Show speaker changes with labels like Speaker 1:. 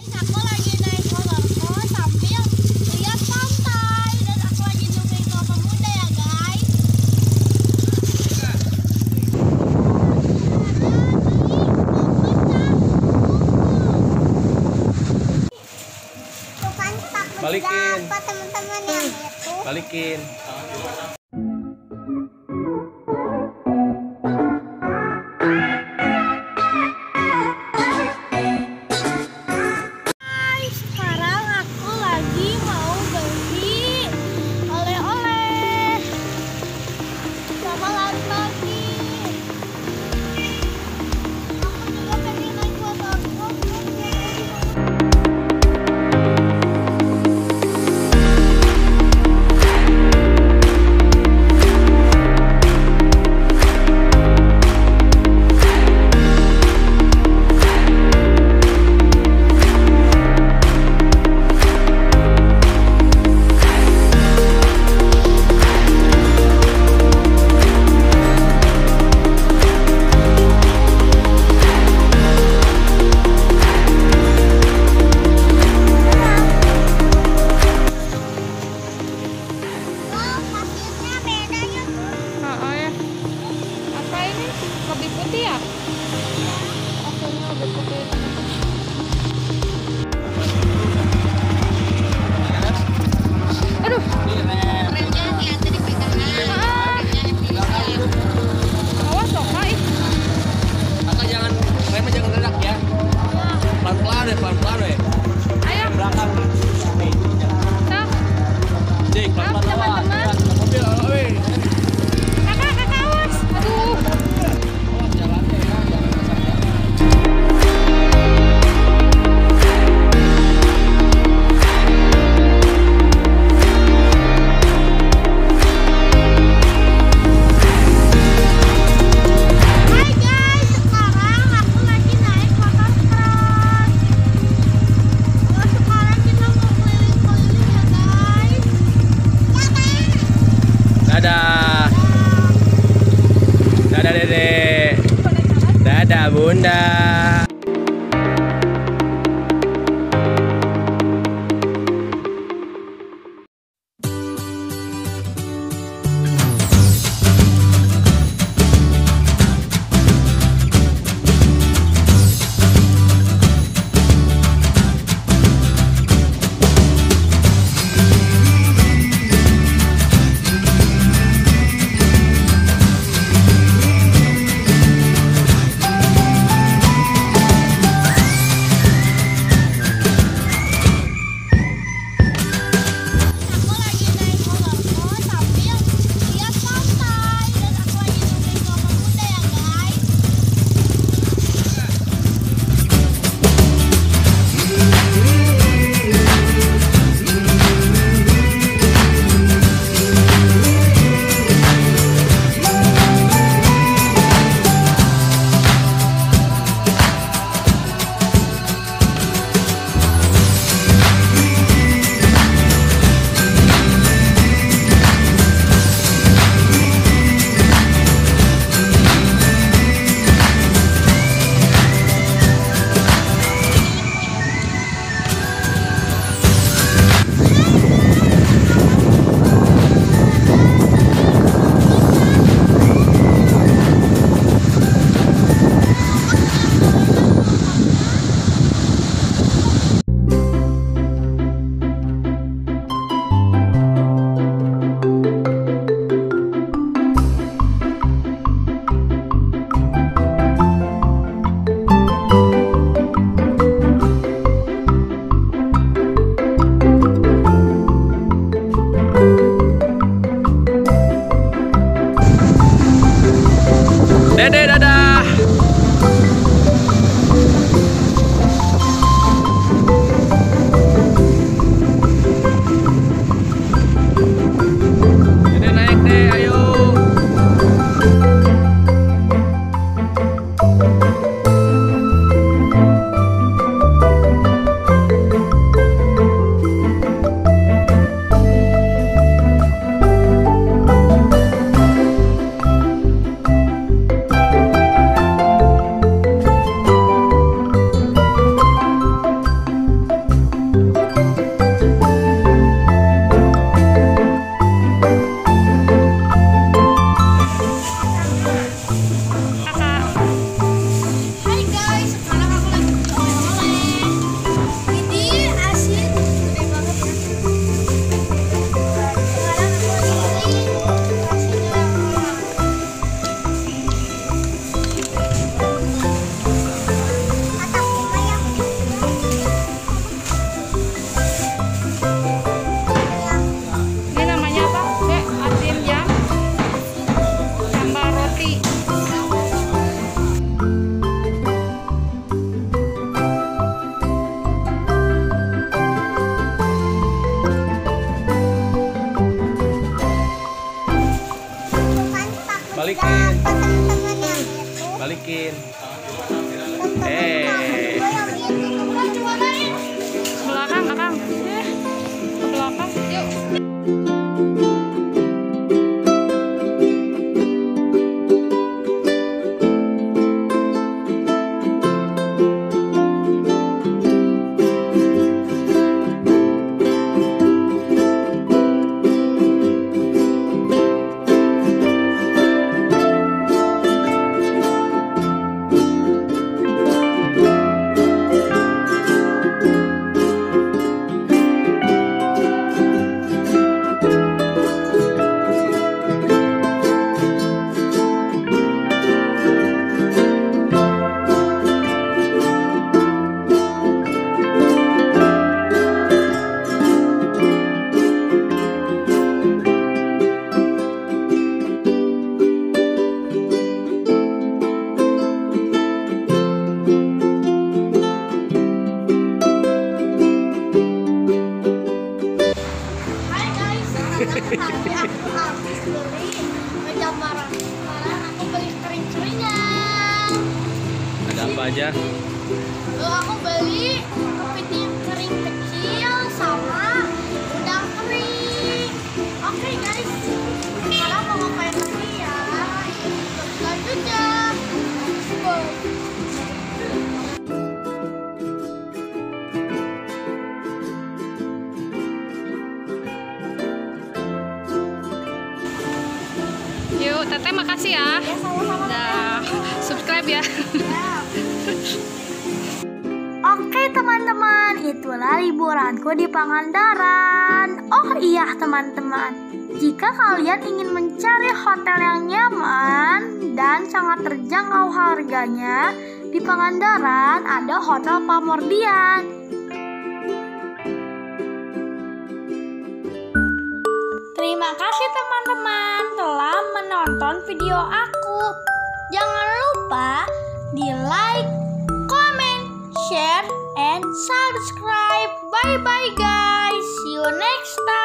Speaker 1: Aku lagi naik motorku sambil lihat pantai dan aku lagi nungguin Kelapa Muda ya guys. Bukan takut
Speaker 2: Balikin.
Speaker 1: dapat teman-teman yang itu.
Speaker 2: Balikin.
Speaker 1: Guys, sekarang aku lagi mau beli oleh-oleh sama lari pagi. Aku juga pengen naik motorku. Oh, pasirnya bedanya tuh.
Speaker 3: Oh ya. Apa ini? Lebih putih ya? Pasirnya lebih putih. Aduh.
Speaker 1: Remnya hati-hati dipegang.
Speaker 3: Awas dong, Pak.
Speaker 2: Kakak jangan remnya jangan gerak ya. Pelan-pelan deh.
Speaker 3: Ayo.
Speaker 2: Belakang. Nih.
Speaker 3: Sok.
Speaker 2: Cik, pelan-pelan awas.
Speaker 3: Teman-teman.
Speaker 2: Mobil, weh.
Speaker 3: Kakak awas. Aduh.
Speaker 2: Awas jalannya ya, jangan kesana.
Speaker 1: Hai guys, sekarang aku lagi naik motor cross. Oh, sekarang kita mau keliling-keliling ya guys.
Speaker 2: Dadah. Dadah Dedek. Dadah Bunda. bikin.
Speaker 1: Gue yang bikin coba cobain.
Speaker 3: Belakang, belakang. Ke belakang. Yuk.
Speaker 1: Tadi aku habis beli jambaran. Sekarang aku beli kering-keringan.
Speaker 2: Ada apa aja?
Speaker 1: Aku beli kepiting kering kecil sama udang kering. Oke guys, sekarang mau ngapain lagi ya? Selanjutnya.
Speaker 3: Yuk, Teteh makasih ya.
Speaker 1: Ya sama-sama.
Speaker 3: Udah subscribe ya.
Speaker 1: Oke teman-teman, itulah liburanku di Pangandaran. Oh iya teman-teman, jika kalian ingin mencari hotel yang nyaman dan sangat terjangkau harganya, di Pangandaran ada Hotel Pamordian. Terima kasih teman-teman telah menonton video aku. Jangan lupa di like, comment, share, and subscribe. Bye bye guys. See you next time.